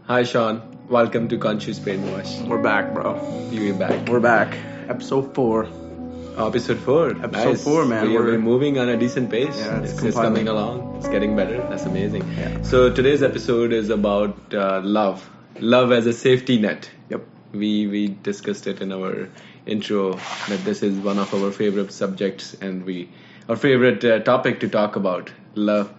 Hi, Sean. Welcome to Conscious Brainwash. We're back, bro. You're back. We're back. Episode 4. Episode 4. Episode Nice. 4, man. We're moving on a decent pace. Yeah, it's It's coming along. It's getting better. That's amazing. Yeah. So today's episode is about love. Love as a safety net. Yep. We discussed it in our intro that this is one of our favorite subjects and our favorite topic to talk about. Love.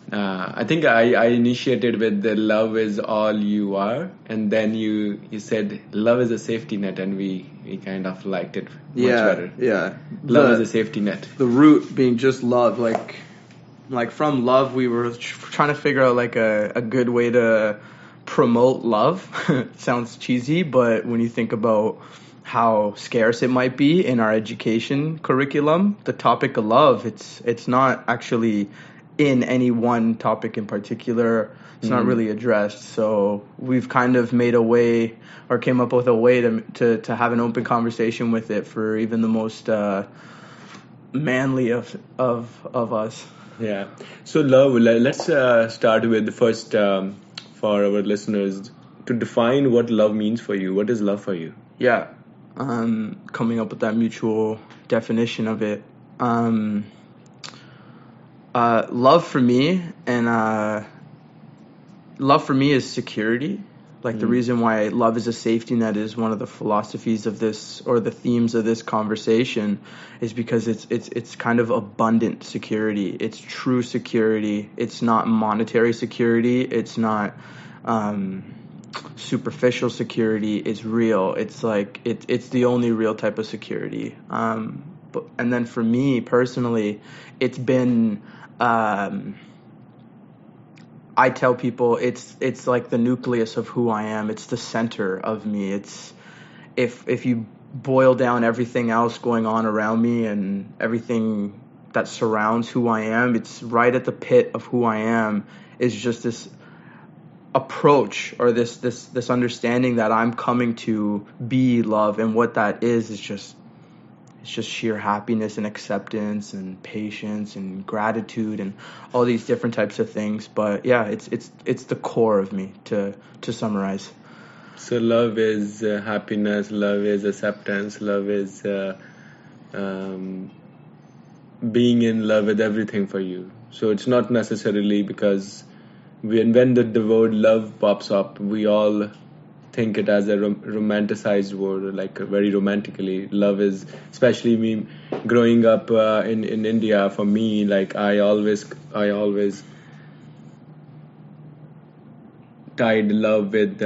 I think I initiated with the love is all you are, and then you said love is a safety net, and we kind of liked it much better. Yeah. Love is a safety net. The root being just love, like from love, we were trying to figure out like a good way to promote love. Sounds cheesy, but when you think about how scarce it might be in our education curriculum, the topic of love, it's not actually in any one topic in particular. It's not really addressed. So we've kind of made a way, or came up with a way to have an open conversation with it for even the most manly of us. Yeah. So love. Let's start with the first for our listeners to define what love means for you. What is love for you? Yeah. Coming up with that mutual definition of it. Love for me is security. Like the reason why love is a safety net is one of the philosophies of this, or the themes of this conversation, is because it's kind of abundant security. It's true security. It's not monetary security. It's not superficial security. It's real. It's like it's the only real type of security. And then for me personally, it's been I tell people it's like the nucleus of who I am. It's the center of me. It's if you boil down everything else going on around me and everything that surrounds who I am, it's right at the pit of who I am is just this approach, or this understanding that I'm coming to be love, and what that is just sheer happiness and acceptance and patience and gratitude and all these different types of things. But yeah, it's the core of me to summarize. So love is happiness. Love is acceptance. Love is being in love with everything for you. So it's not necessarily because when the word love pops up, we all think it as a romanticized word, like very romantically. Love is, especially me growing up in India, for me, like I always tied love with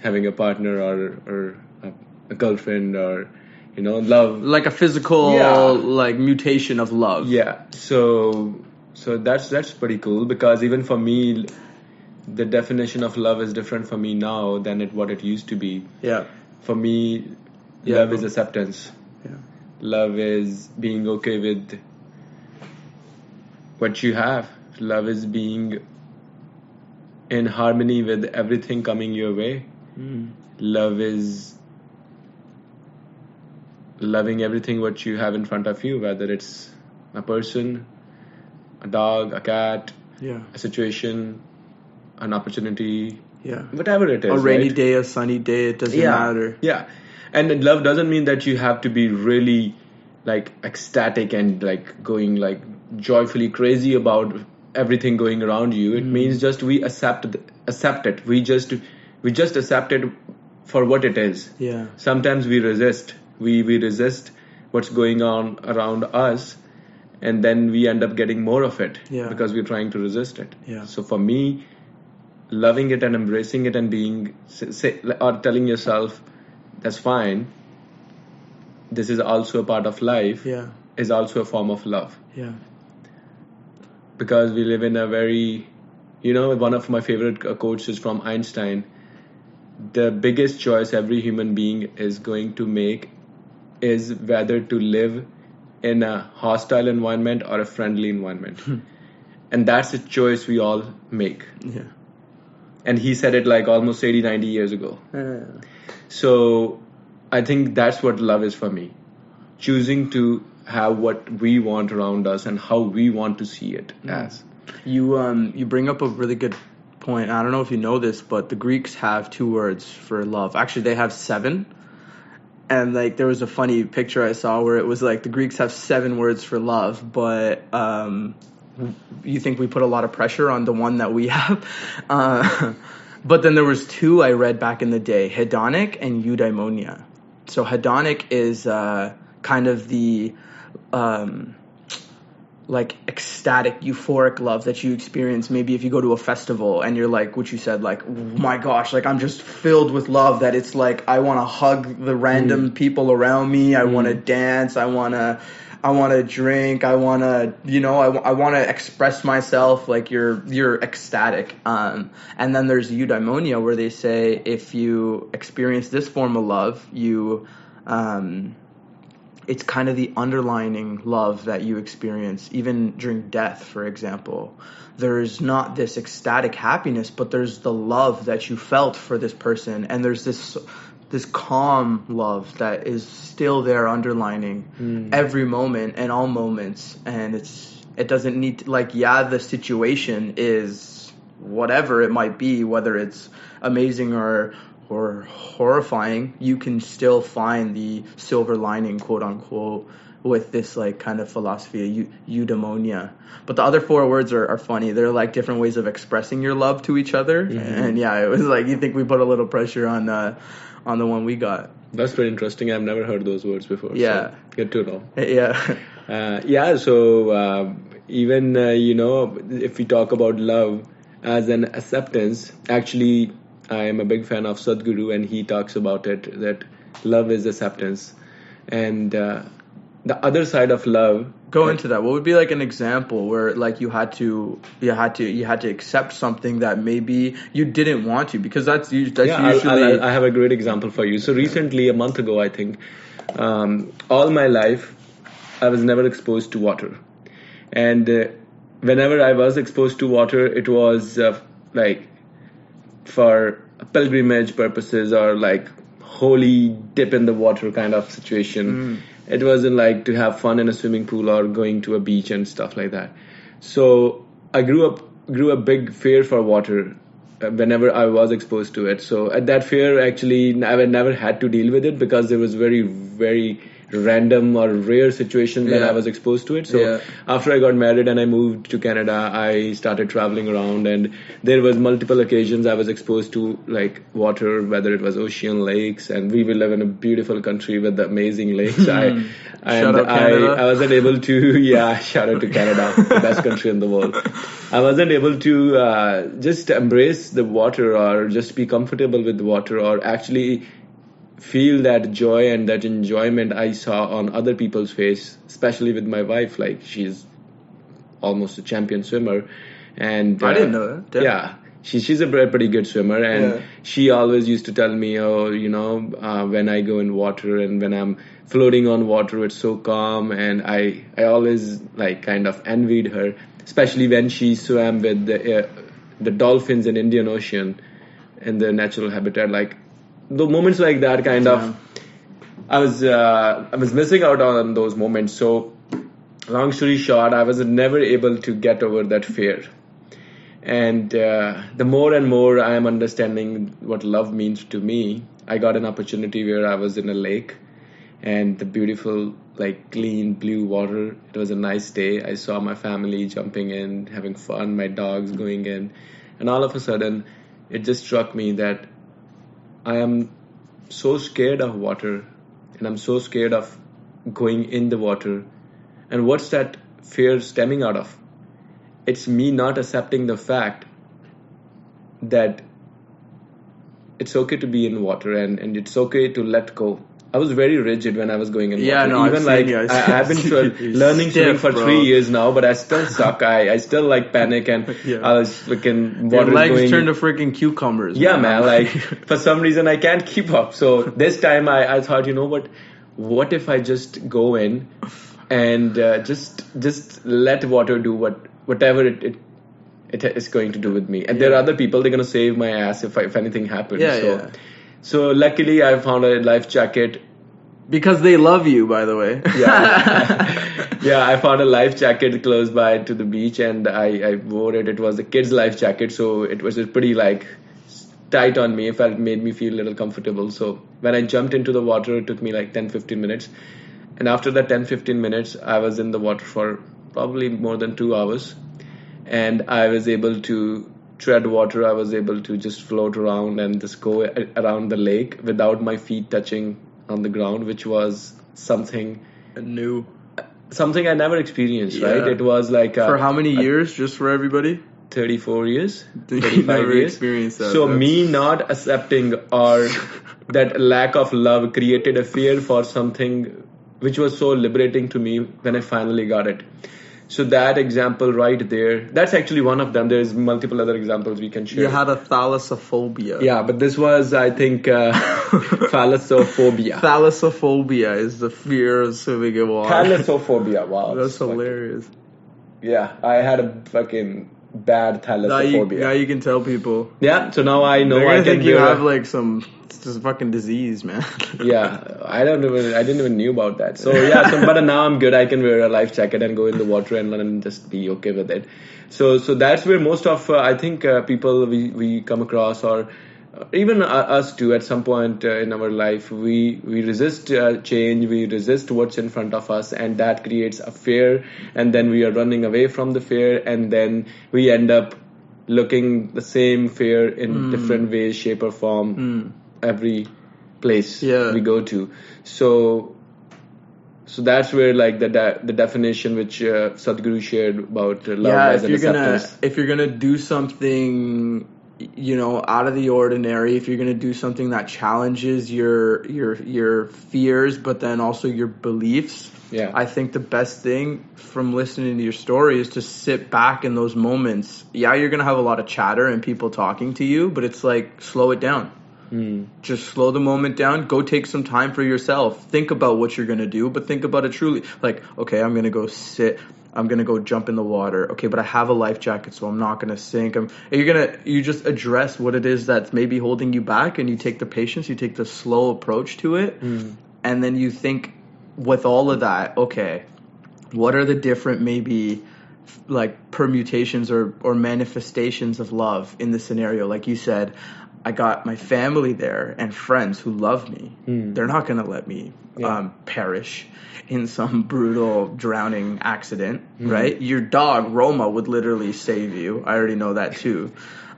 having a partner or a girlfriend, or love, like a physical like mutation of love. Yeah. So that's pretty cool, because even for me, the definition of love is different for me now than what it used to be. Yeah. For me, love is acceptance. Yeah. Love is being okay with what you have. Love is being in harmony with everything coming your way. Love is loving everything what you have in front of you, whether it's a person, a dog, a cat, a situation, an opportunity, whatever it is. A rainy day, a sunny day, it doesn't matter. Yeah. And love doesn't mean that you have to be really like ecstatic and like going like joyfully crazy about everything going around you. It means just we accept it. We just accept it for what it is. Yeah. Sometimes we resist. We resist what's going on around us, and then we end up getting more of it because we're trying to resist it. Yeah. So for me, loving it and embracing it and being or telling yourself that's fine, this is also a part of life, is also a form of love. Yeah. Because we live in a very, one of my favorite quotes is from Einstein. The biggest choice every human being is going to make is whether to live in a hostile environment or a friendly environment. And that's a choice we all make. Yeah. And he said it like almost 80, 90 years ago. So I think that's what love is for me. Choosing to have what we want around us and how we want to see it as. You bring up a really good point. I don't know if you know this, but the Greeks have 2 words for love. Actually, they have 7. And like there was a funny picture I saw where it was like the Greeks have 7 words for love, but you think we put a lot of pressure on the one that we have. But then there was 2 I read back in the day, hedonic and eudaimonia. So hedonic is kind of the like ecstatic, euphoric love that you experience maybe if you go to a festival and you're like, what you said, like, oh my gosh, like I'm just filled with love that it's like I want to hug the random people around me, I want to dance, I want to drink, I want to, I want to express myself, like you're ecstatic. And then there's eudaimonia, where they say if you experience this form of love, you it's kind of the underlining love that you experience even during death, for example. There's not this ecstatic happiness, but there's the love that you felt for this person, and there's this calm love that is still there underlining every moment and all moments. And it doesn't need to, like, the situation is whatever it might be, whether it's amazing or horrifying, you can still find the silver lining, quote unquote, with this like kind of philosophy of eudaimonia. But the other 4 words are funny. They're like different ways of expressing your love to each other. And it was like, you think we put a little pressure on the one we got. That's very interesting. I've never heard those words before. Yeah. So good to know. Yeah. So even, if we talk about love as an acceptance, actually, I am a big fan of Sadhguru, and he talks about it, that love is acceptance. And the other side of love. Go into that. What would be like an example where like you had to accept something that maybe you didn't want to, because that's usually. I have a great example for you. So recently, a month ago, I think, all my life, I was never exposed to water, and whenever I was exposed to water, it was like for pilgrimage purposes or like holy dip in the water kind of situation. It wasn't like to have fun in a swimming pool or going to a beach and stuff like that. So I grew a big fear for water whenever I was exposed to it. So at that fear, actually, I never had to deal with it because there was very, very random or rare situation when I was exposed to it. So after I got married and I moved to Canada, I started traveling around, and there was multiple occasions I was exposed to like water, whether it was ocean, lakes, and we will live in a beautiful country with amazing lakes. I wasn't able to shout out to Canada, the best country in the world. I wasn't able to just embrace the water or just be comfortable with the water or actually feel that joy and that enjoyment I saw on other people's face, especially with my wife. Like, she's almost a champion swimmer, and I didn't know that. Yeah, she's a pretty good swimmer, and she always used to tell me, when I go in water and when I'm floating on water, it's so calm, and I always like kind of envied her, especially when she swam with the dolphins in Indian Ocean in the natural habitat. Like, the moments like that kind of, I was missing out on those moments. So long story short, I was never able to get over that fear. And the more and more I am understanding what love means to me, I got an opportunity where I was in a lake and the beautiful, like, clean blue water. It was a nice day. I saw my family jumping in, having fun, my dogs going in. And all of a sudden, it just struck me that I am so scared of water, and I'm so scared of going in the water. And what's that fear stemming out of? It's me not accepting the fact that it's okay to be in water and it's okay to let go. I was very rigid when I was going in water. Yeah, no, even I've been learning swimming for 3 years now, but I still suck. I still like panic, and I was looking water. Your legs going, turn to freaking cucumbers. Yeah, man. Like, for some reason I can't keep up. So this time I thought, what if I just go in and just let water do whatever it is going to do with me. And there are other people, they're going to save my ass if anything happens. So luckily I found a life jacket Because they love you, by the way. Yeah, I found a life jacket close by to the beach, and I wore it. It was a kid's life jacket, so it was pretty like tight on me. It made me feel a little comfortable. So when I jumped into the water, it took me like 10-15 minutes. And after that 10-15 minutes, I was in the water for probably more than 2 hours. And I was able to tread water. I was able to just float around and just go around the lake without my feet touching on the ground, which was something New. something I never experienced, Yeah. right? It was like For how many years, just for everybody? 34 years, You 35 never years. experienced that. So That's- me not accepting or that lack of love created a fear for something which was so liberating to me when I finally got it. So that example right there, that's actually one of them. There's multiple other examples we can share. You had a thalassophobia. Yeah, but this was, I think, thalassophobia. Thalassophobia is the fear of swimming in water. Thalassophobia, wow. That's hilarious. Yeah, I had a fucking bad thalassophobia. Now you can tell people. Yeah, so now I know They're I gonna can think you wear have like some just fucking disease, man. Yeah, I didn't even knew about that. So yeah, but now I'm good. I can wear a life jacket and go in the water and just be okay with it. So that's where most of I think people we come across, or even us too, at some point in our life, we resist change, we resist what's in front of us, and that creates a fear, and then we are running away from the fear, and then we end up looking the same fear in different ways, shape or form. Every place we go to, so that's where like the definition which Sadhguru shared about love as an acceptance. If you're gonna do something, out of the ordinary, if you're gonna do something that challenges your fears, but then also your beliefs, I think the best thing from listening to your story is to sit back in those moments. Yeah, you're gonna have a lot of chatter and people talking to you, but it's like slow it down. Just slow the moment down. Go take some time for yourself. Think about what you're going to do, but think about it truly. Like, okay, I'm going to go sit. I'm going to go jump in the water. Okay, but I have a life jacket, so I'm not going to sink. You just address what it is that's maybe holding you back, and you take the patience, you take the slow approach to it, and then you think with all of that, okay, what are the different maybe like permutations or manifestations of love in this scenario? Like you said, I got my family there and friends who love me. They're not going to let me perish in some brutal drowning accident, right? Your dog, Roma, would literally save you. I already know that too.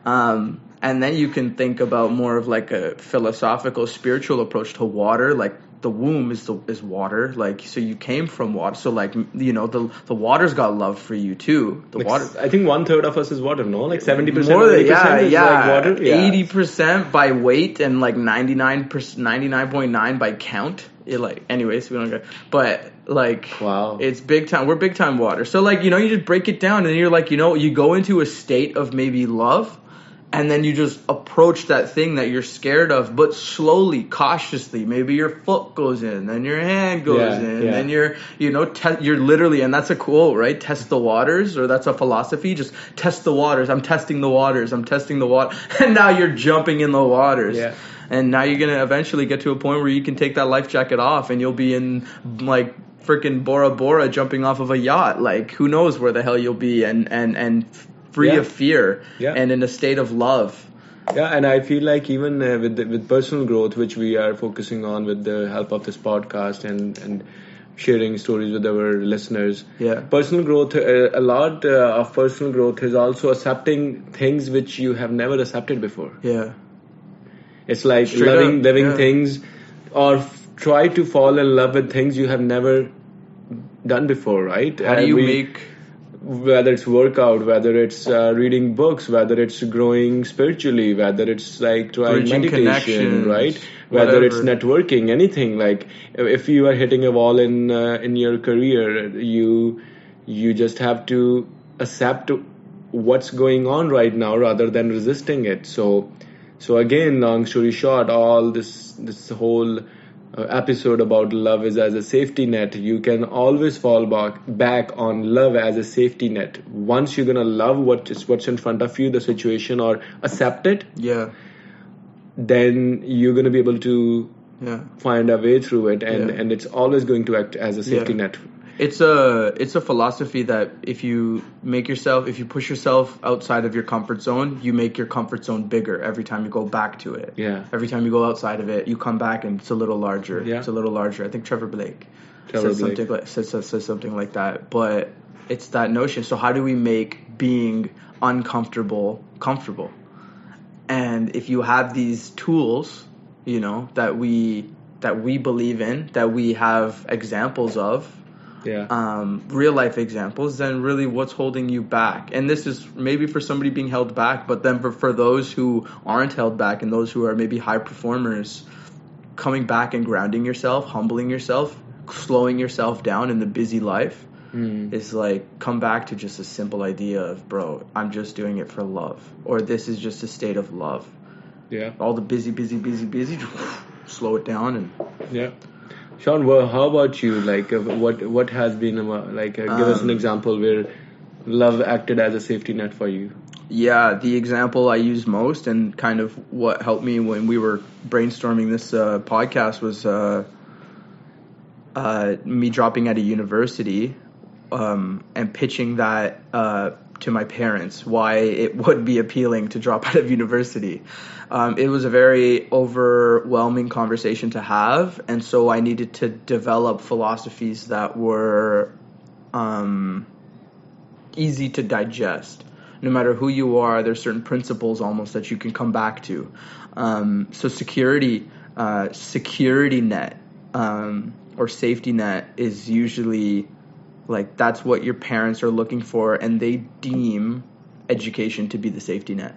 And then you can think about more of like a philosophical, spiritual approach to water. Like the womb is water. Like, so you came from water. So like, the water's got love for you too. The water. I think 1/3 of us is water, no? Like 70%, more than 80% is like water. 80% by weight and like 99.9 by count. Anyways, we don't go. But like, wow, it's big time. We're big time water. So like, you just break it down and you're like, you go into a state of maybe love. And then you just approach that thing that you're scared of, but slowly, cautiously. Maybe your foot goes in, then your hand goes in, then you're literally, and that's a quote, right? Test the waters, or that's a philosophy. Just test the waters. I'm testing the waters. I'm testing the water. And now you're jumping in the waters. Yeah. And now you're going to eventually get to a point where you can take that life jacket off and you'll be in like freaking Bora Bora jumping off of a yacht. Like, who knows where the hell you'll be and free of fear and in a state of love. Yeah, and I feel like even with personal growth, which we are focusing on with the help of this podcast and sharing stories with our listeners. Yeah, personal growth. A lot of personal growth is also accepting things which you have never accepted before. Yeah, it's like living things, or try to fall in love with things you have never done before. Right? How do you make? Whether it's workout, whether it's reading books, whether it's growing spiritually, whether it's like trying meditation, right? Whether it's networking, anything. Like if you are hitting a wall in your career, you just have to accept what's going on right now rather than resisting it. So again, long story short, all this whole episode about love is as a safety net. You can always fall back on love as a safety net. Once you're gonna love what's in front of you, the situation, or accept it, then you're gonna be able to find a way through it, and Yeah. and it's always going to act as a safety Yeah. net. It's a philosophy that if you push yourself outside of your comfort zone, you make your comfort zone bigger every time you go back to it. Yeah. Every time you go outside of it, you come back and it's a little larger. Yeah. It's a little larger. I think Trevor Blake Trevor says Blake. says something like that. But it's that notion. So how do we make being uncomfortable comfortable? And if you have these tools, that we believe in, that we have examples of, real life examples, then really what's holding you back? And this is maybe for somebody being held back, but then for those who aren't held back and those who are maybe high performers, coming back and grounding yourself, humbling yourself, slowing yourself down in the busy life is like, come back to just a simple idea of, bro, I'm just doing it for love, or this is just a state of love. Yeah. All the busy, slow it down. And yeah. Sean, well, how about you? Like, what has been give us an example where love acted as a safety net for you. Yeah, the example I use most and kind of what helped me when we were brainstorming this podcast was me dropping out of university and pitching that to my parents, why it would be appealing to drop out of university. It was a very overwhelming conversation to have, and so I needed to develop philosophies that were easy to digest. No matter who you are, there's certain principles almost that you can come back to. So security net or safety net is usually like that's what your parents are looking for, and they deem education to be the safety net.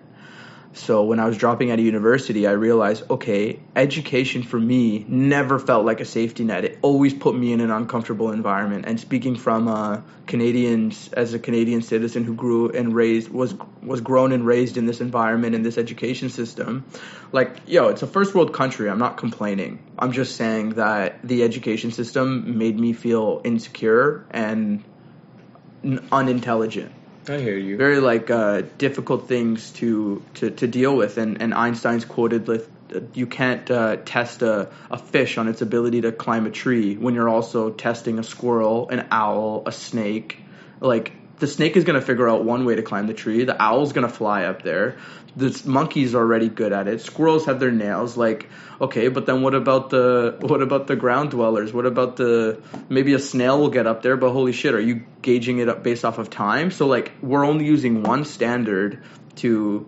So when I was dropping out of university, I realized, okay, education for me never felt like a safety net. It always put me in an uncomfortable environment. And speaking from Canadians, as a Canadian citizen who was grown and raised in this environment, in this education system, like, it's a first world country. I'm not complaining. I'm just saying that the education system made me feel insecure and unintelligent. I hear you. Very difficult things to deal with, and Einstein's quoted with, you can't test a fish on its ability to climb a tree when you're also testing a squirrel, an owl, a snake. Like, the snake is going to figure out one way to climb the tree. The owl's going to fly up there. The monkey's already good at it. Squirrels have their nails. Like, okay, but then what about the ground dwellers? What about maybe a snail will get up there, but holy shit, are you gauging it up based off of time? So like, we're only using one standard to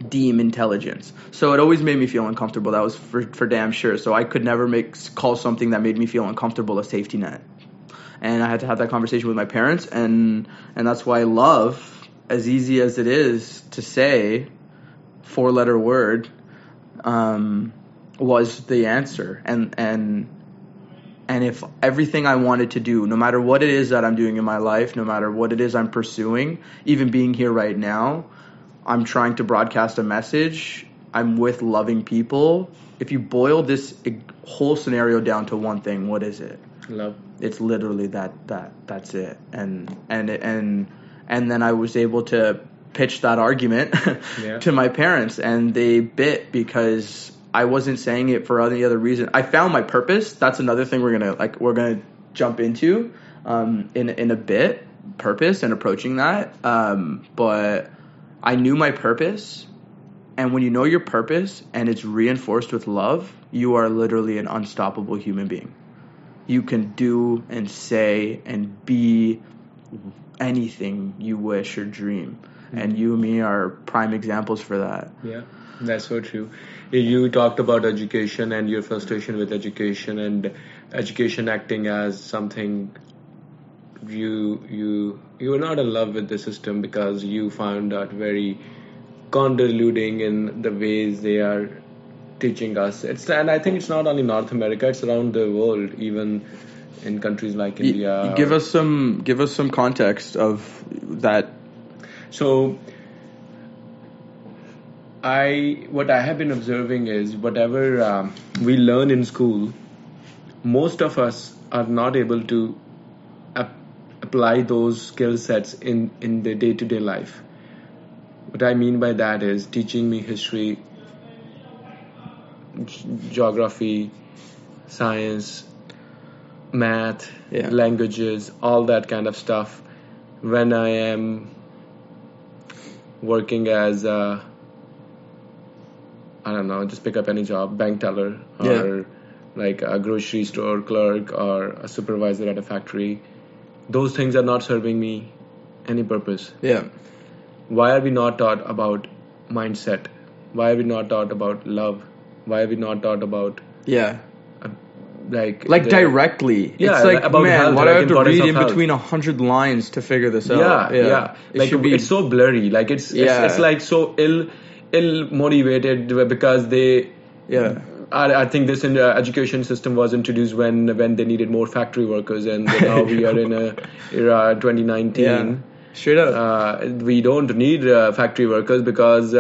deem intelligence. So it always made me feel uncomfortable. That was for damn sure. So I could never call something that made me feel uncomfortable a safety net. And I had to have that conversation with my parents, and that's why love, as easy as it is to say, 4-letter word, was the answer. And if everything I wanted to do, no matter what it is that I'm doing in my life, no matter what it is I'm pursuing, even being here right now, I'm trying to broadcast a message, I'm with loving people. If you boil this whole scenario down to one thing, what is it? Love. It's literally that's it. And then I was able to pitch that argument to my parents, and they bit because I wasn't saying it for any other reason. I found my purpose. That's another thing we're gonna jump into in a bit, purpose and approaching that. But I knew my purpose, and when you know your purpose and it's reinforced with love, you are literally an unstoppable human being. You can do and say and be anything you wish or dream. Mm-hmm. And you and me are prime examples for that. Yeah, that's so true. You talked about education and your frustration with education, and education acting as something you were not in love with the system because you found that very convoluting in the ways they are teaching us. And I think it's not only North America, it's around the world, even in countries like India. Give us some context of that. So what I have been observing is whatever we learn in school, most of us are not able to apply those skill sets in the day-to-day life. What I mean by that is teaching me history geography, science, math, Yeah. languages, all that kind of stuff. When I am working as a, I don't know, just pick up any job, bank teller, or like a grocery store clerk, or a supervisor at a factory, those things are not serving me any purpose. Yeah. Why are we not taught about mindset? Why are we not taught about love? Why are we not taught about Yeah. like Directly? Yeah, It's like, about man, health, why do I like have to importance read of in health. between 100 lines to figure this out? Yeah. It Like should be. it's so blurry. Like it's like so ill motivated because they. Yeah. I think this in the education system was introduced when they needed more factory workers, and now we are in a era 2019. Yeah. Straight up. We don't need factory workers because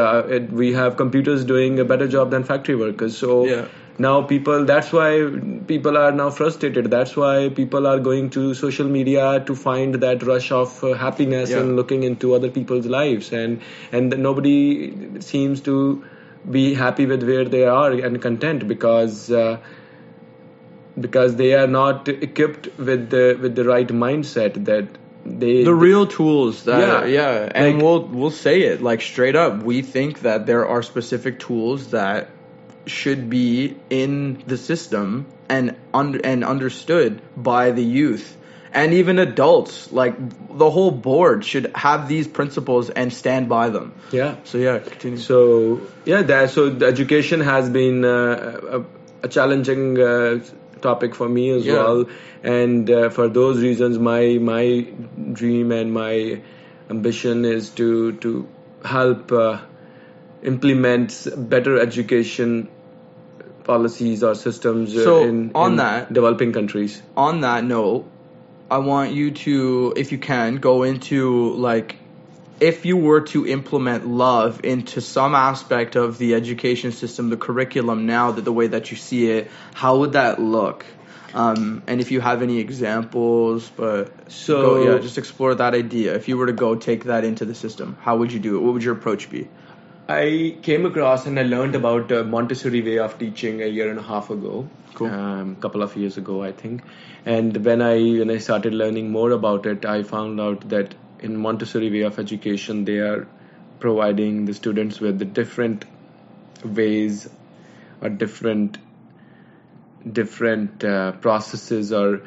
we have computers doing a better job than factory workers. So now that's why people are now frustrated. That's why people are going to social media to find that rush of happiness and looking into other people's lives, and nobody seems to be happy with where they are and content because they are not equipped with the right mindset that the real tools that and like, we'll say it like straight up. We think that there are specific tools that should be in the system and understood by the youth and even adults. Like the whole board should have these principles and stand by them. So continue. So the education has been a challenging topic for me as well, and for those reasons my dream and my ambition is to help implement better education policies or systems in developing countries. On that note, I want you to, if you can, go into like, if you were to implement love into some aspect of the education system, the curriculum now, the way that you see it, how would that look? And if you have any examples, just explore that idea. If you were to go take that into the system, how would you do it? What would your approach be? I came across and I learned about Montessori way of teaching a year and a half ago. Cool. Couple of years ago, I think. And when I started learning more about it, I found out that in Montessori way of education, they are providing the students with the different ways or different processes, or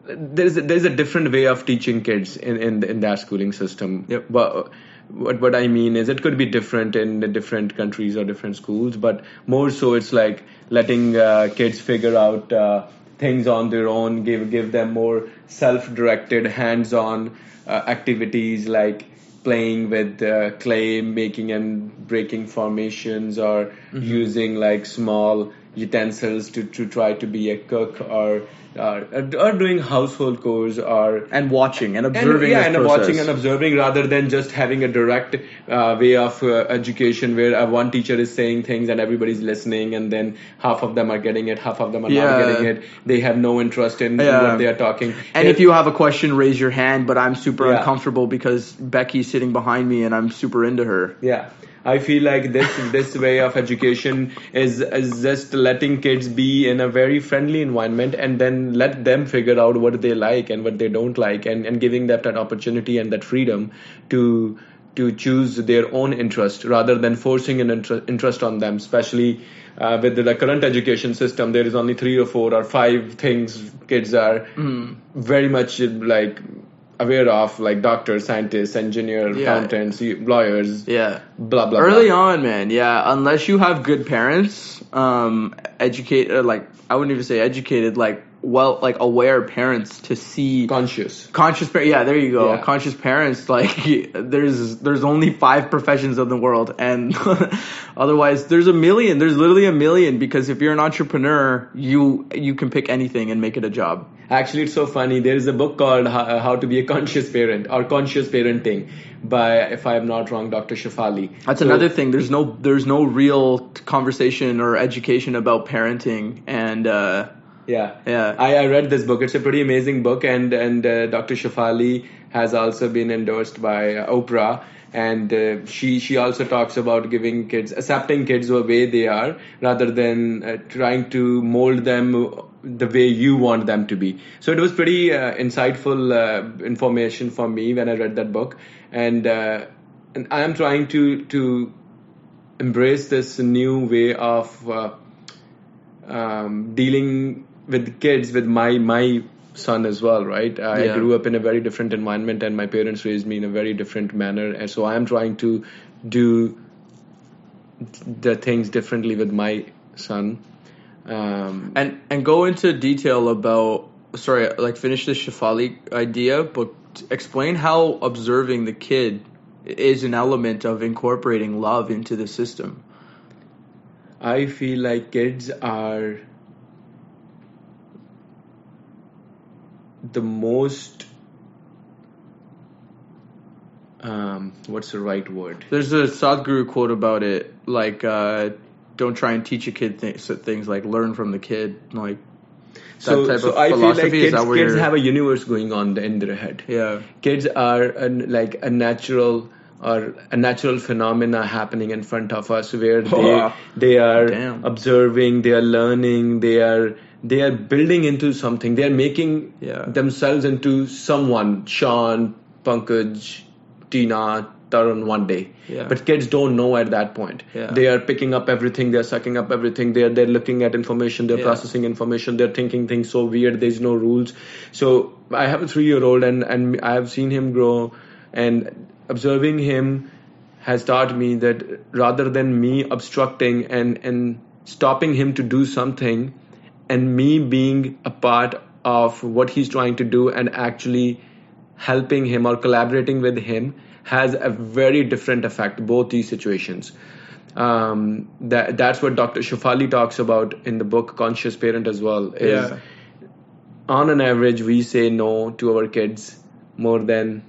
there's a different way of teaching kids in that schooling system. But what I mean is it could be different in the different countries or different schools, but more so it's like letting kids figure out things on their own, give them more self-directed, hands-on activities like playing with clay, making and breaking formations, or using like small utensils to try to be a cook, or doing household chores, and watching and observing watching and observing, rather than just having a direct way of education where one teacher is saying things and everybody's listening, and then half of them are getting it, half of them are not getting it. They have no interest in what they are talking. And if you have a question, raise your hand, but I'm super uncomfortable because Becky's sitting behind me and I'm super into her. I feel like this way of education is just letting kids be in a very friendly environment, and then let them figure out what they like and what they don't like, and giving them that opportunity and that freedom to choose their own interest rather than forcing an interest on them. Especially with the current education system, there is only 3 or 4 or 5 things kids are very much like aware of, like doctors, scientists, engineers, accountants, lawyers, blah, blah, Early blah. on, man, unless you have good parents, educated, like, I wouldn't even say educated, like, aware parents to see... Conscious parents, there you go. Conscious parents, like, there's only 5 professions in the world, and otherwise there's literally a million, because if you're an entrepreneur, you can pick anything and make it a job. Actually, it's so funny. There is a book called How to Be a Conscious Parent, or Conscious Parenting, by, if I'm not wrong, Dr. Shafali. That's another thing. There's no real conversation or education about parenting, and I read this book. It's a pretty amazing book, and Dr. Shafali has also been endorsed by Oprah, and she also talks about accepting kids the way they are, rather than trying to mold them the way you want them to be. So it was pretty insightful information for me when I read that book, and I am trying to embrace this new way of dealing with kids with my son as well, right? I grew up in a very different environment, and my parents raised me in a very different manner, and so I am trying to do the things differently with my son. And go into detail about, finish the Shefali idea, but explain how observing the kid is an element of incorporating love into the system. I feel like kids are the most what's the right word? There's a Sadhguru quote about it, like don't try and teach a kid things like learn from the kid, like so I feel like kids have a universe going on in their head. Yeah, kids are a natural phenomena happening in front of us, where they are observing, they are learning, they are building into something, they are making themselves into someone, Sean, Pankaj, Tina, Tarun one day. But kids don't know at that point. They are picking up everything, they're sucking up everything, they're looking at information, they're processing information, they're thinking things so weird, there's no rules. So I have a 3-year-old, and I have seen him grow, and observing him has taught me that rather than me obstructing and stopping him to do something, and me being a part of what he's trying to do and actually helping him or collaborating with him, has a very different effect, both these situations. That's what Dr. Shefali talks about in the book Conscious Parent as well. On an average, we say no to our kids more than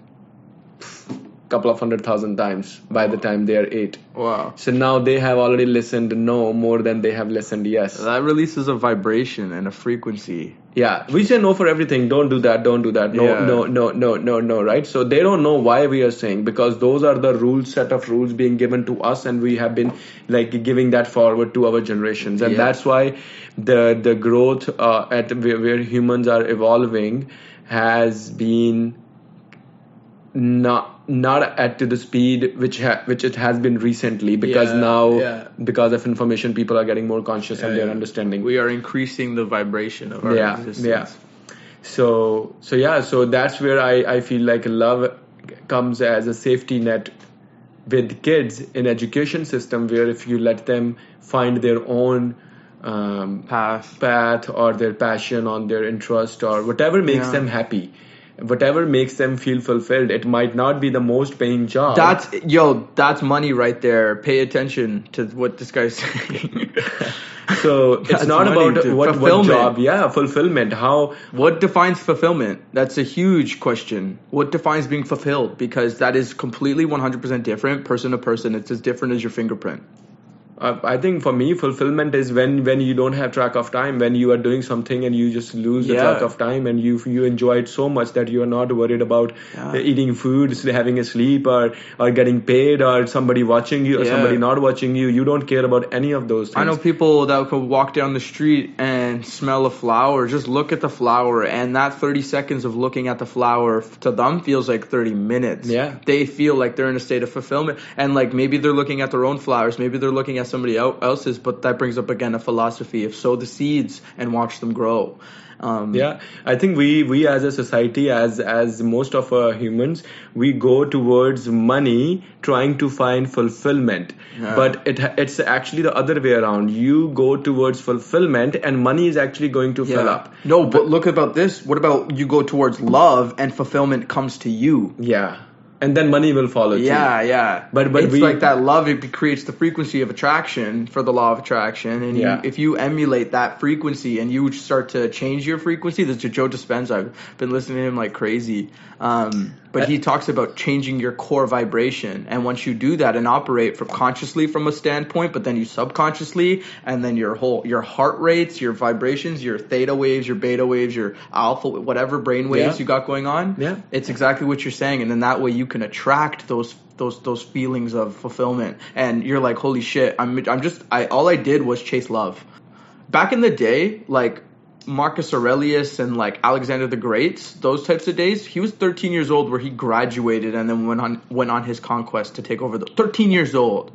couple of 100,000 times by the time they are 8. Wow. So now they have already listened no more than they have listened yes. That releases a vibration and a frequency. Yeah, we say no for everything. Don't do that. No, right? So they don't know why we are saying, because those are the set of rules being given to us, and we have been giving that forward to our generations. And that's why the growth at where humans are evolving has been not at to the speed which it has been recently, because because of information, people are getting more conscious of their understanding. We are increasing the vibration of our existence. So that's where I feel like love comes as a safety net with kids in education system, where if you let them find their own path or their passion on their interest or whatever makes them happy, whatever makes them feel fulfilled. It might not be the most paying job. That's money right there. Pay attention to what this guy's saying. So it's not about what job. Fulfillment. What defines fulfillment? That's a huge question. What defines being fulfilled? Because that is completely 100% different, person to person. It's as different as your fingerprint. I think for me, fulfillment is when you don't have track of time, when you are doing something and you just lose the track of time, and you enjoy it so much that you are not worried about eating food, having a sleep, or getting paid, or somebody watching you or somebody not watching you. You don't care about any of those things. I know people that could walk down the street and smell a flower, just look at the flower, and that 30 seconds of looking at the flower to them feels like 30 minutes. They feel like they're in a state of fulfillment, and maybe they're looking at their own flowers, maybe they're looking at somebody else's, but that brings up again a philosophy of sow the seeds and watch them grow. I think we as a society, as most of humans, we go towards money trying to find fulfillment, but it's actually the other way around. You go towards fulfillment and money is actually going to fill up. No, but look about this. What about you go towards love and fulfillment comes to you? And then money will follow too. But it's like that love, it creates the frequency of attraction for the law of attraction. And if you emulate that frequency and you start to change your frequency, this is Joe Dispenza. I've been listening to him like crazy. But he talks about changing your core vibration, and once you do that and operate consciously from a standpoint, but then you subconsciously, and then your heart rates, your vibrations, your theta waves, your beta waves, your alpha, whatever brain waves you got going on, it's exactly what you're saying, and then that way you can attract those feelings of fulfillment, and you're like, holy shit, all I did was chase love. Back in the day, like Marcus Aurelius and like Alexander the Great, those types of days, he was 13 years old where he graduated and then went on his conquest to take over 13 years old.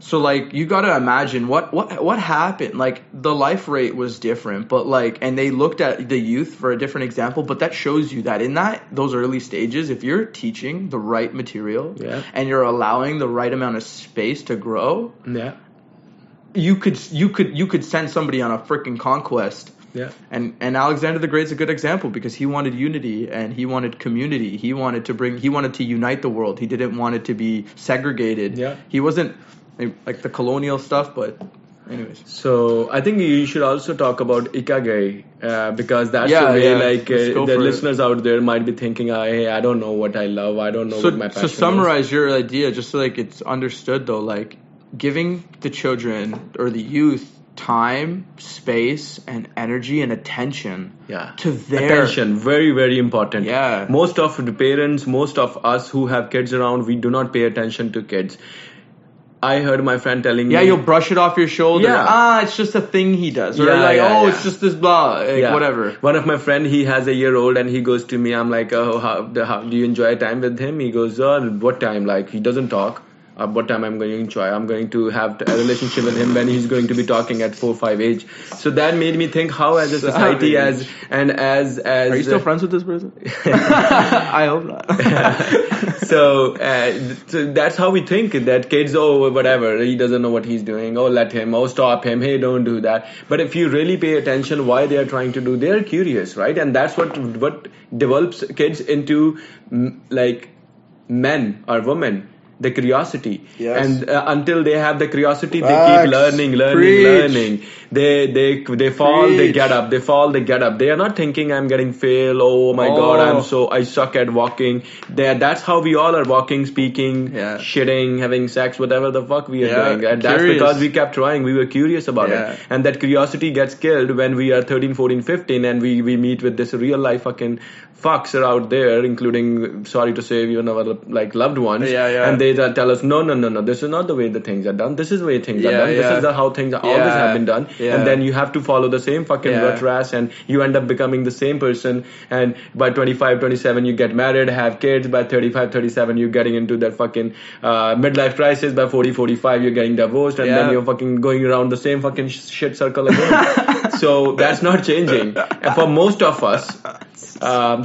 So like you got to imagine what happened. Like the life rate was different, but like, and they looked at the youth for a different example, but that shows you that in those early stages, if you're teaching the right material and you're allowing the right amount of space to grow, you could send somebody on a freaking conquest. Yeah. And Alexander the Great's a good example because he wanted unity and he wanted community. He wanted to unite the world. He didn't want it to be segregated. Yeah. He wasn't like the colonial stuff, but anyways. So I think you should also talk about Ikigai because that's the way the listeners out there might be thinking, hey, I don't know what I love. I don't know what my passion is. So summarize your idea just so like it's understood though, like giving the children or the youth time, space, and energy and attention to their... Attention, very, very important. Yeah. Most of the parents, most of us who have kids around, we do not pay attention to kids. I heard my friend telling me... Yeah, you'll brush it off your shoulder. Yeah. It's just a thing he does. Or it's just this blah, whatever. One of my friend, he has a year-old and he goes to me, I'm like, how do you enjoy time with him? He goes, what time? Like, he doesn't talk. What time I'm going to enjoy. I'm going to have a relationship with him when he's going to be talking at 4-5 age. So that made me think how as a society as Are you still friends with this person? I hope not. So that's how we think that kids, whatever, he doesn't know what he's doing. Let him. Stop him. Hey, don't do that. But if you really pay attention why they are trying to do, they are curious, right? And that's what develops kids into like men or women. The curiosity. Yes. And until they have the curiosity, they keep learning. They fall, they get up. They fall, they get up. They are not thinking I'm getting fail. Oh my God, I suck at walking. That's how we all are walking, speaking, shitting, having sex, whatever the fuck we are doing. And that's because we kept trying. We were curious about it. And that curiosity gets killed when we are 13, 14, 15 and we meet with this real life fucking fucks are out there, including, sorry to say, even our like loved ones. And they tell us, no, this is not the way the things are done. This is the way things are done. This is how things always have been done. And then you have to follow the same fucking rut race and you end up becoming the same person. And by 25, 27, you get married, have kids. By 35, 37, you're getting into that fucking midlife crisis. By 40, 45, you're getting divorced. And then you're fucking going around the same fucking shit circle again. So that's not changing. And for most of us,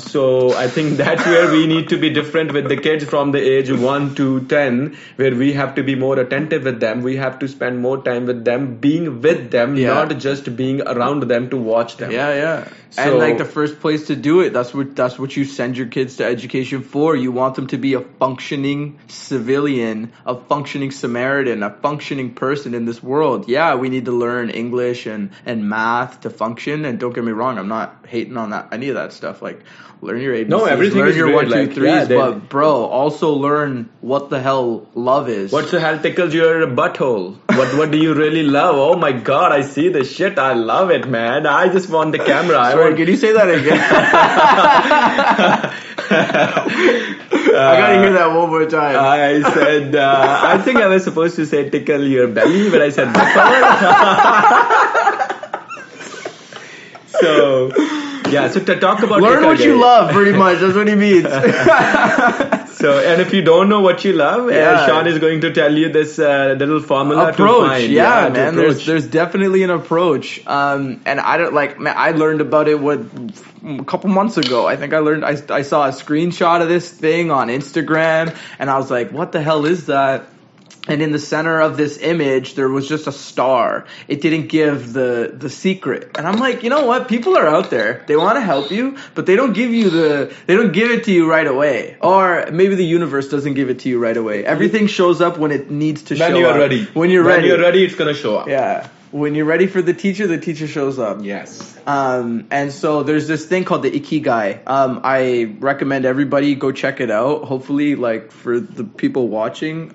so I think that's where we need to be different with the kids from the age 1 to 10, where we have to be more attentive with them. We have to spend more time with them, being with them, not just being around them to watch them. So, and like the first place to do it, that's what you send your kids to education for. You want them to be a functioning civilian, a functioning Samaritan, a functioning person in this world. Yeah, we need to learn English and math to function. And don't get me wrong, I'm not hating on that any of that stuff. Like, learn your ABCs, everything learn is your great. 1, 2, 3s, but bro, also learn what the hell love is. What the hell tickles your butthole? What do you really love? Oh my God, I see the shit. I love it, man. I just want the camera. Sorry, can you say that again? I gotta hear that one more time. I said, I think I was supposed to say tickle your belly, but I said butthole. So to talk about learn what you love, pretty much. That's what he means. So, and if you don't know what you love, Sean is going to tell you this little formula approach. To find. Man. There's definitely an approach. And I learned about it a couple months ago. I think I saw a screenshot of this thing on Instagram, and I was like, what the hell is that? And in the center of this image, there was just a star. It didn't give the secret. And I'm like, you know what? People are out there. They want to help you, but they don't give it to you right away. Or maybe the universe doesn't give it to you right away. Everything shows up when it needs to show up. When you're ready. When you're ready, it's going to show up. Yeah. when you're ready for the teacher shows up. Yes. And so there's this thing called the Ikigai. I recommend everybody go check it out. Hopefully, like for the people watching,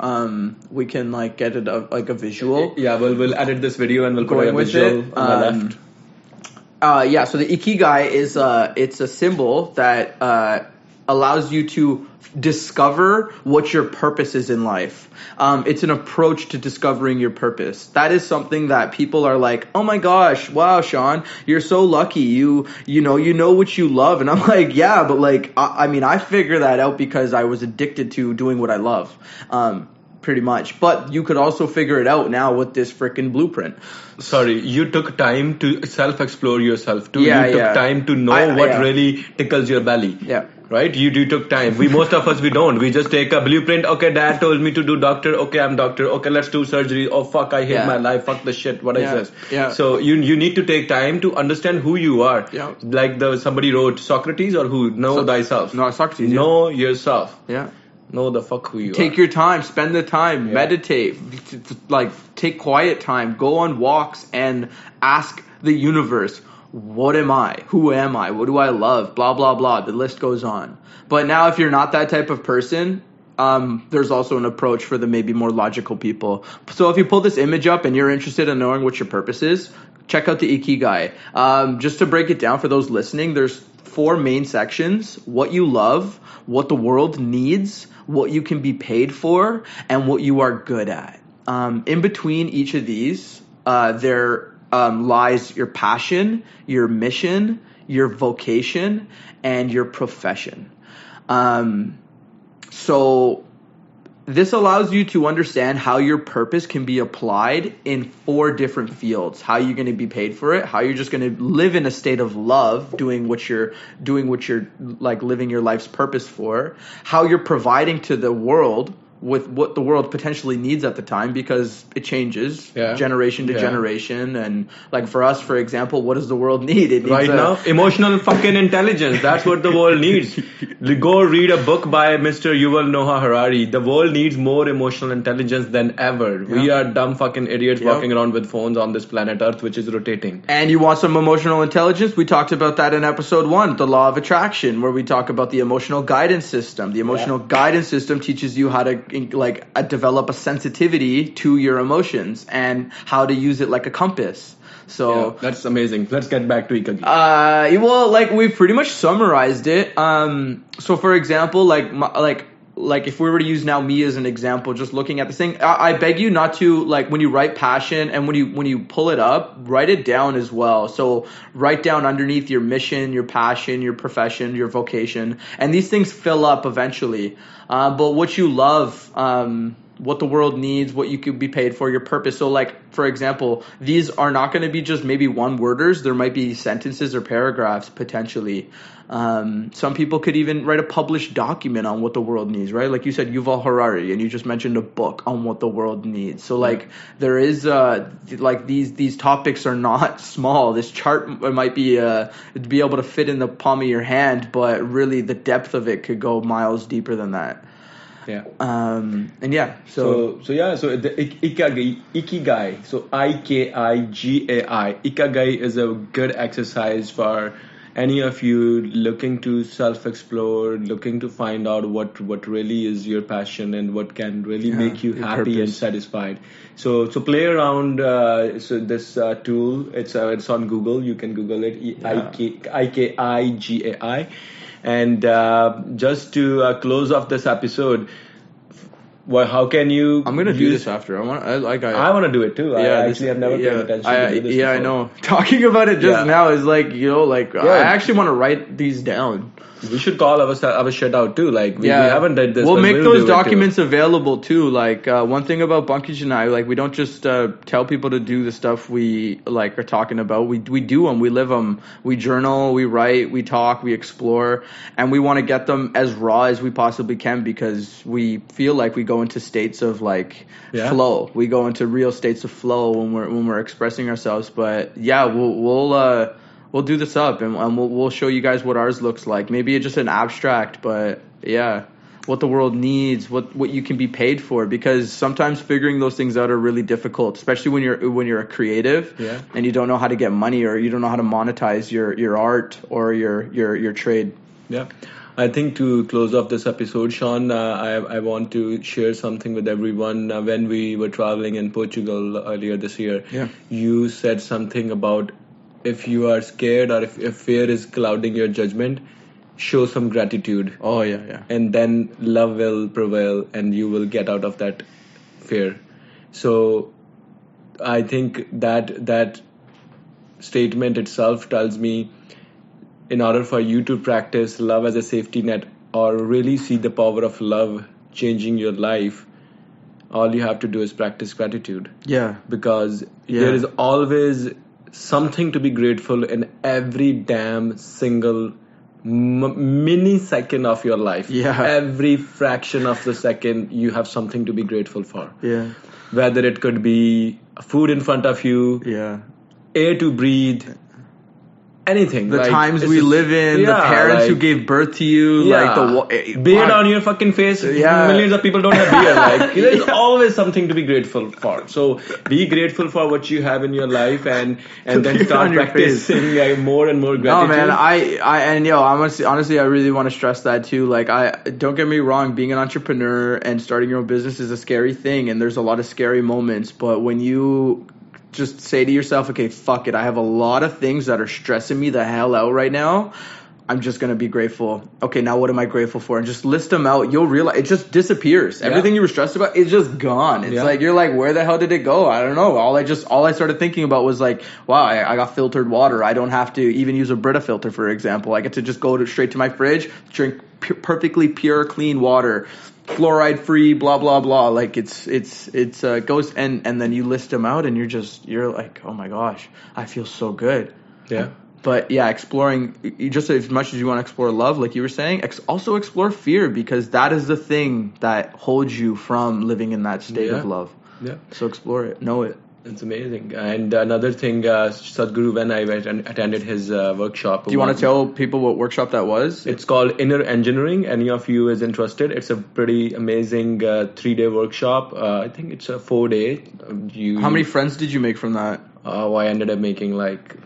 we can like get it like a visual. Yeah, we'll edit this video and we'll put a visual on the left. Yeah, so the Ikigai is it's a symbol that allows you to discover what your purpose is in life. It's an approach to discovering your purpose. That is something that people are like, oh my gosh, wow, Sean, you're so lucky. You know what you love. And I'm like, yeah, but like, I mean, I figured that out because I was addicted to doing what I love. Pretty much. But you could also figure it out now with this freaking blueprint. Sorry, you took time to self-explore yourself too. Yeah, you took time to know what really tickles your belly. Yeah. Right? You took time. Most of us, we don't. We just take a blueprint. Okay, dad told me to do doctor. Okay, I'm doctor. Okay, let's do surgery. Oh, fuck, I hate my life. Fuck the shit. What is this? Yeah. So you need to take time to understand who you are. Yeah. Like somebody wrote, Socrates or who? Know thyself. No, Socrates. Know yourself. Yeah. Know the fuck who you are. Take your time. Spend the time. Meditate. Like, take quiet time. Go on walks and ask the universe, what am I? Who am I? What do I love? Blah, blah, blah. The list goes on. But now if you're not that type of person, there's also an approach for the maybe more logical people. So if you pull this image up and you're interested in knowing what your purpose is, check out the Ikigai. Just to break it down for those listening, there's 4 main sections: what you love, what the world needs, what you can be paid for, and what you are good at. In between each of these, there lies your passion, your mission, your vocation, and your profession. So this allows you to understand how your purpose can be applied in 4 different fields. How you're going to be paid for it, how you're just going to live in a state of love, doing what you're like living your life's purpose for, how you're providing to the world with what the world potentially needs at the time, because it changes generation to generation. And like for us, for example, what does the world need? It needs right now, emotional fucking intelligence. That's what the world needs. Go read a book by Mr. Yuval Noah Harari. The world needs more emotional intelligence than ever. We are dumb fucking idiots walking around with phones on this planet Earth, which is rotating. And you want some emotional intelligence? We talked about that in episode 1, the law of attraction, where we talk about the emotional guidance system. The emotional guidance system teaches you how to develop a sensitivity to your emotions and how to use it like a compass. So that's amazing. Let's get back to Ikigai. Well, like we've pretty much summarized it. So for example, like if we were to use now me as an example, just looking at this thing, I beg you not to, like, when you write passion and when you pull it up, write it down as well. So write down underneath your mission, your passion, your profession, your vocation, and these things fill up eventually. But what you love, what the world needs, what you could be paid for, your purpose. So like, for example, these are not going to be just maybe one-worders. There might be sentences or paragraphs potentially. Some people could even write a published document on what the world needs, right? Like you said, Yuval Harari, and you just mentioned a book on what the world needs. So like there is like these topics are not small. This chart might be able to fit in the palm of your hand, but really the depth of it could go miles deeper than that. Yeah. So the Ikigai. So Ikigai. Ikigai is a good exercise for any of you looking to self-explore, looking to find out what really is your passion and what can really make you happy and satisfied. So play around. So this tool, it's on Google. You can Google it. Ikigai. And just to close off this episode, how can you? I'm gonna do this after. I want to do it too. I actually have never paid attention to do this. Yeah, I know. Talking about it just now is like, I actually want to write these down. We should call our shit out too. Like we haven't done this. We'll make those documents available too. Like one thing about Bunkage and I, like we don't just tell people to do the stuff we like are talking about. We do them. We live them. We journal. We write. We talk. We explore, and we want to get them as raw as we possibly can because we feel like we go into states of flow. We go into real states of flow when we're expressing ourselves. But we'll do this up and we'll show you guys what ours looks like. Maybe it's just an abstract, but yeah. what the world needs, what you can be paid for, because sometimes figuring those things out are really difficult, especially when you're a creative and you don't know how to get money, or you don't know how to monetize your art or your trade. Yeah. I think to close off this episode, Sean, I want to share something with everyone. When we were traveling in Portugal earlier this year, you said something about if you are scared or if fear is clouding your judgment, show some gratitude. Oh, yeah. And then love will prevail and you will get out of that fear. So I think that statement itself tells me, in order for you to practice love as a safety net or really see the power of love changing your life, all you have to do is practice gratitude. Yeah. Because there is always something to be grateful in every damn single mini second of your life. Yeah. Every fraction of the second, you have something to be grateful for. Yeah. Whether it could be food in front of you, air to breathe, anything. The times we live in, the parents who gave birth to you, like the beard on your fucking face. Millions of people don't have beard. Like there's always something to be grateful for. So be grateful for what you have in your life, and then start practicing more and more gratitude. No, man, honestly, I really want to stress that too. Like, don't get me wrong, being an entrepreneur and starting your own business is a scary thing, and there's a lot of scary moments. But when you just say to yourself, okay, fuck it, I have a lot of things that are stressing me the hell out right now, I'm just going to be grateful. Okay, now what am I grateful for? And just list them out. You'll realize it just disappears. Everything you were stressed about is just gone. It's like, you're like, where the hell did it go? I don't know. All I started thinking about was like, wow, I got filtered water. I don't have to even use a Brita filter, for example. I get to just go straight to my fridge, drink perfectly pure, clean water, fluoride free, blah blah blah. Like it's goes, and then you list them out, and you're like, oh my gosh, I feel so good. Yeah. But exploring, just as much as you want to explore love, like you were saying, also explore fear, because that is the thing that holds you from living in that state of love. Yeah. So explore it, know it. It's amazing. And another thing, Sadhguru, when I went and attended his workshop. Do you want to tell people what workshop that was? It's called Inner Engineering. Any of you is interested? It's a pretty amazing 3-day workshop. I think it's a 4-day. How many friends did you make from that? I ended up making like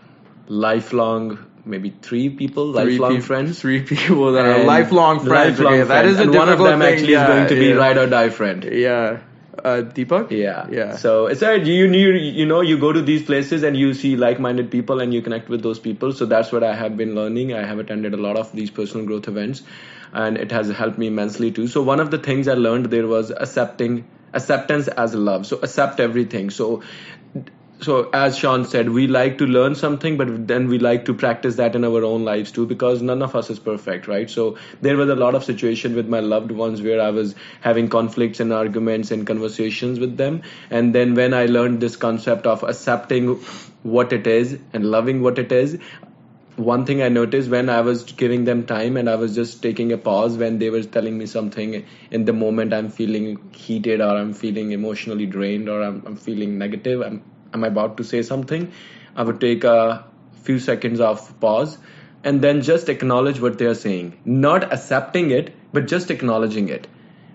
lifelong, maybe 3 people, lifelong friends. 3 people that are lifelong friends. That is a difficult thing. One of them actually is going to be ride or die friend. Yeah. Deepak? Yeah. So it's you go to these places and you see like-minded people and you connect with those people. So that's what I have been learning. I have attended a lot of these personal growth events, and it has helped me immensely too. So one of the things I learned there was acceptance as love. So accept everything. So as Sean said, we like to learn something, but then we like to practice that in our own lives too, because none of us is perfect, right? So there was a lot of situation with my loved ones where I was having conflicts and arguments and conversations with them. And then when I learned this concept of accepting what it is and loving what it is, one thing I noticed when I was giving them time and I was just taking a pause when they were telling me something in the moment, I'm feeling heated or I'm feeling emotionally drained or I'm feeling negative, I'm about to say something, I would take a few seconds of pause and then just acknowledge what they are saying. Not accepting it, but just acknowledging it.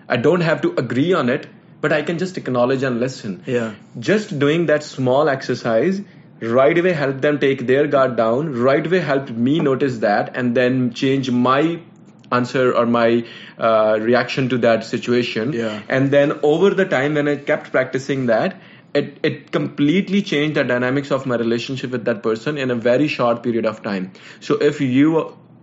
I don't have to agree on it, but I can just acknowledge and listen. Yeah. Just doing that small exercise right away helped them take their guard down, right away helped me notice that, and then change my answer or my reaction to that situation. Yeah. And then over the time when I kept practicing that, it completely changed the dynamics of my relationship with that person in a very short period of time. So if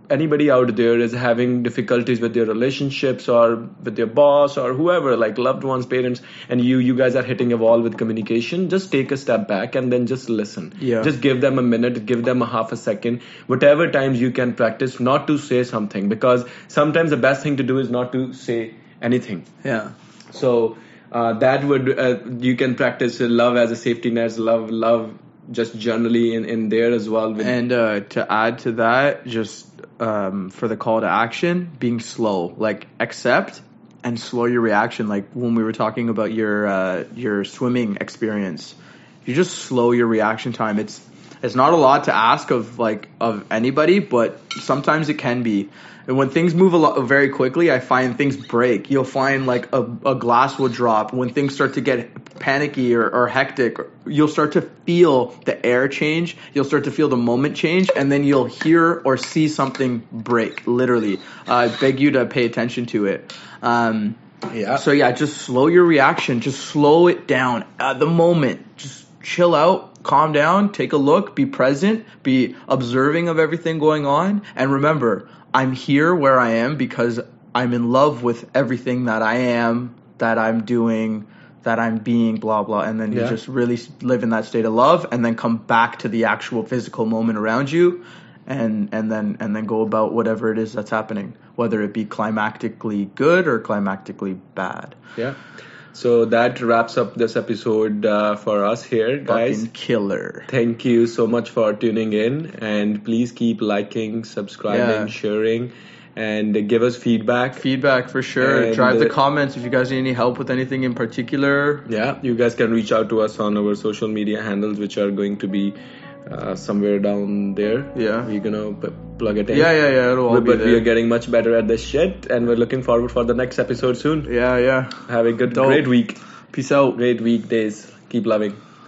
anybody out there is having difficulties with their relationships or with their boss or whoever, like loved ones, parents, and you guys are hitting a wall with communication, just take a step back and then just listen. Yeah. Just give them a minute, give them a half a second, whatever times you can practice not to say something, because sometimes the best thing to do is not to say anything. Yeah. So that would you can practice love as a safety net, love just generally in there as well. And to add to that, just for the call to action, being slow, like accept and slow your reaction. Like when we were talking about your swimming experience, you just slow your reaction time. It's not a lot to ask of anybody, but sometimes it can be. And when things move very quickly, I find things break. You'll find like a glass will drop. When things start to get panicky or hectic, you'll start to feel the air change. You'll start to feel the moment change, and then you'll hear or see something break, literally. I beg you to pay attention to it. So yeah, just slow your reaction. Just slow it down at the moment. Just chill out, calm down, take a look, be present, be observing of everything going on. And remember, I'm here where I am because I'm in love with everything that I am, that I'm doing, that I'm being, blah, blah. And then you just really live in that state of love and then come back to the actual physical moment around you and then go about whatever it is that's happening, whether it be climactically good or climactically bad. Yeah. So that wraps up this episode for us here, guys. Fucking killer. Thank you so much for tuning in, and please keep liking, subscribing, sharing, and give us feedback. Feedback for sure. And drive the comments if you guys need any help with anything in particular. Yeah, you guys can reach out to us on our social media handles, which are going to be somewhere down there. Yeah. We're gonna plug it in. Yeah. It'll all be there. We are getting much better at this shit, and we're looking forward for the next episode soon. Yeah. Have a great week. Peace out. Great weekdays. Keep loving.